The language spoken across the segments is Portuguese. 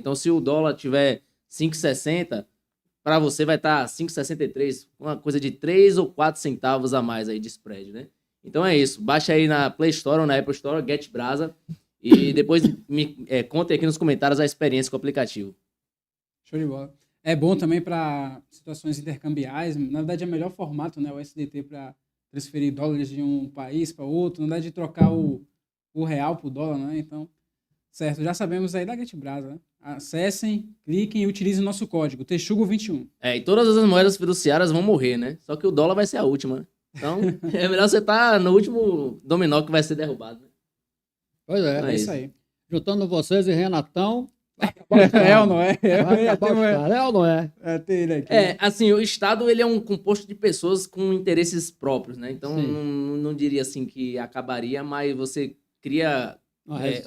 Então, se o dólar tiver 5,60, para você vai estar 5,63, uma coisa de 3 ou 4 centavos a mais aí de spread, né? Então é isso. Baixa aí na Play Store ou na Apple Store, Get Brasa, e depois contem aqui nos comentários a experiência com o aplicativo. Show de bola. É bom também para situações intercambiais. Na verdade, é o melhor formato, né? O SDT para transferir dólares de um país para outro. Na verdade, de trocar o real por dólar, né? Então, certo. Já sabemos aí da GetBrasa, né? Acessem, cliquem e utilizem o nosso código, Texugo21. E todas as moedas fiduciárias vão morrer, né? Só que o dólar vai ser a última, né? Então, é melhor você estar no último dominó que vai ser derrubado, né? Pois é. Então É isso aí. Juntando vocês e Renatão. É ou não é? Vai acabar o estado, é ou não é? Tem ele aqui. Assim, o Estado ele é um composto de pessoas com interesses próprios, né? Então, Sim. não diria assim que acabaria, mas você cria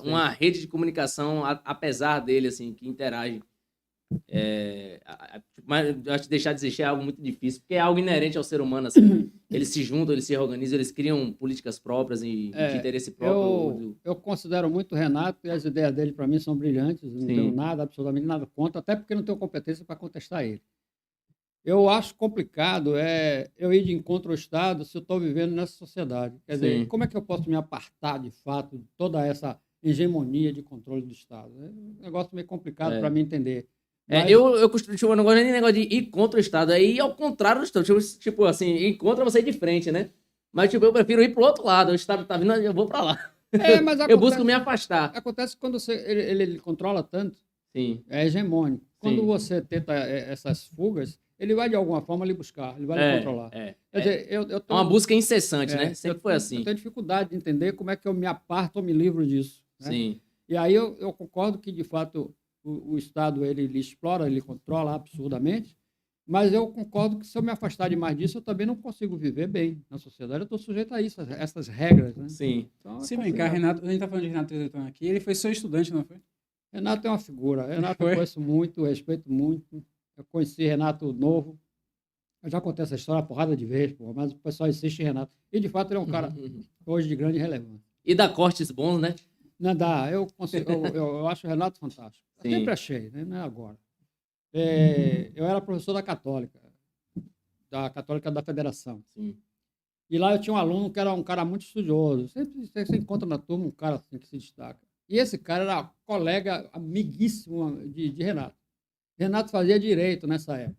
uma rede de comunicação, apesar dele, assim, que interage. Mas eu acho que deixar de existir é algo muito difícil, porque é algo inerente ao ser humano, assim. Eles se juntam, eles se reorganizam, eles criam políticas próprias e de interesse próprio. Eu considero muito o Renato e as ideias dele, para mim, são brilhantes. Não tenho nada, absolutamente nada contra, até porque não tenho competência para contestar ele. Eu acho complicado eu ir de encontro ao Estado se eu estou vivendo nessa sociedade. Quer dizer, como é que eu posso me apartar, de fato, de toda essa hegemonia de controle do Estado? É um negócio meio complicado para mim entender. Mas... Eu não gosto nem de negócio de ir contra o Estado, é ir ao contrário do Estado. Tipo assim, ir contra você ir de frente, né? Mas, tipo, eu prefiro ir pro outro lado. O Estado tá vindo, eu vou para lá. Mas eu busco me afastar. Acontece quando ele controla tanto. Sim. É hegemônico. Quando você tenta essas fugas, ele vai de alguma forma lhe buscar, ele vai lhe controlar. Quer dizer, eu tenho, uma busca incessante, né? Sempre foi assim. Eu tenho dificuldade de entender como é que eu me aparto ou me livro disso. Né? Sim. E aí eu concordo que, de fato, o Estado ele explora, ele controla absurdamente, mas eu concordo que se eu me afastar demais disso, eu também não consigo viver bem na sociedade. Eu estou sujeito a isso, a essas regras. Né? Sim. Então, se vem cá, Renato, a gente está falando de Renato Trezetão aqui, ele foi seu estudante, não foi? Renato é uma figura. Renato eu conheço muito, respeito muito. Eu conheci Renato novo. Eu já contei essa história uma porrada de vezes, mas o pessoal insiste em Renato. E, de fato, ele é um cara hoje de grande relevância. E dá cortes bons, né? Não dá. Eu acho o Renato fantástico. Eu sempre achei, né? Não é agora. Eu era professor da Católica da Federação. Sim. E lá eu tinha um aluno que era um cara muito estudioso. Sempre você encontra na turma um cara assim que se destaca. E esse cara era colega amiguíssimo de Renato. Renato fazia direito nessa época.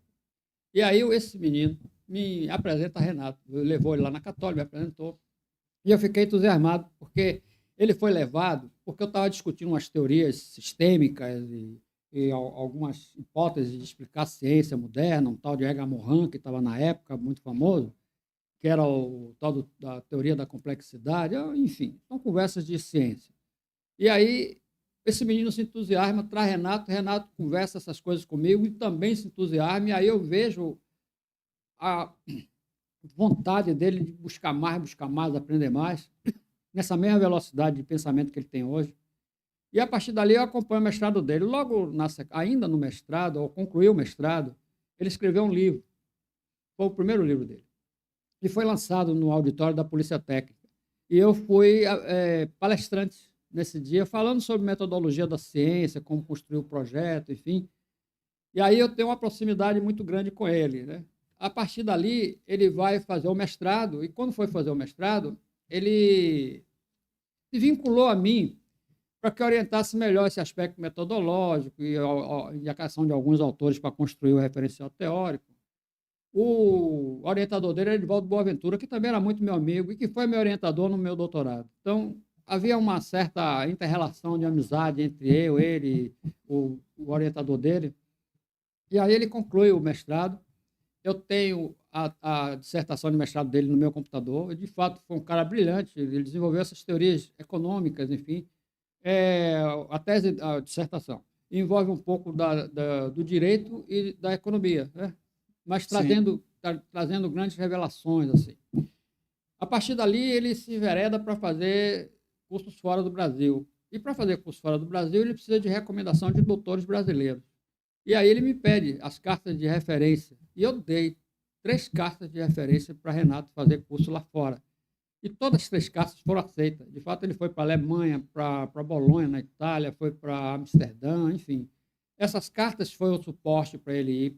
E aí esse menino me apresenta a Renato. Levou ele lá na Católica, me apresentou. E eu fiquei entusiasmado, porque ele foi levado, porque eu estava discutindo umas teorias sistêmicas e algumas hipóteses de explicar a ciência moderna, um tal de Edgar Morin, que estava na época muito famoso, que era o tal da teoria da complexidade, enfim, são conversas de ciência. E aí esse menino se entusiasma, traz Renato conversa essas coisas comigo e também se entusiasma, e aí eu vejo a vontade dele de buscar mais, aprender mais, nessa mesma velocidade de pensamento que ele tem hoje. E a partir dali eu acompanho o mestrado dele. Logo, ainda no mestrado, ao concluir o mestrado, ele escreveu um livro. Foi o primeiro livro dele. E foi lançado no auditório da Polícia Técnica. E eu fui palestrante nesse dia, falando sobre metodologia da ciência, como construir o projeto, enfim. E aí eu tenho uma proximidade muito grande com ele, né? A partir dali, ele vai fazer o mestrado, e quando foi fazer o mestrado, ele se vinculou a mim para que orientasse melhor esse aspecto metodológico e a indicação de alguns autores para construir o referencial teórico. O orientador dele era Edivaldo Boaventura, que também era muito meu amigo e que foi meu orientador no meu doutorado. Então, havia uma certa inter-relação de amizade entre ele, o orientador dele. E aí ele conclui o mestrado. Eu tenho a dissertação de mestrado dele no meu computador. De fato, foi um cara brilhante. Ele desenvolveu essas teorias econômicas, enfim. A dissertação envolve um pouco do direito e da economia, né? Mas trazendo grandes revelações. Assim. A partir dali, ele se envereda para fazer cursos fora do Brasil. E para fazer curso fora do Brasil, ele precisa de recomendação de doutores brasileiros. E aí ele me pede as cartas de referência. E eu dei 3 cartas de referência para Renato fazer curso lá fora. E todas as 3 cartas foram aceitas. De fato, ele foi para a Alemanha, para Bolonha, na Itália, foi para Amsterdã, enfim. Essas cartas foi o suporte para ele ir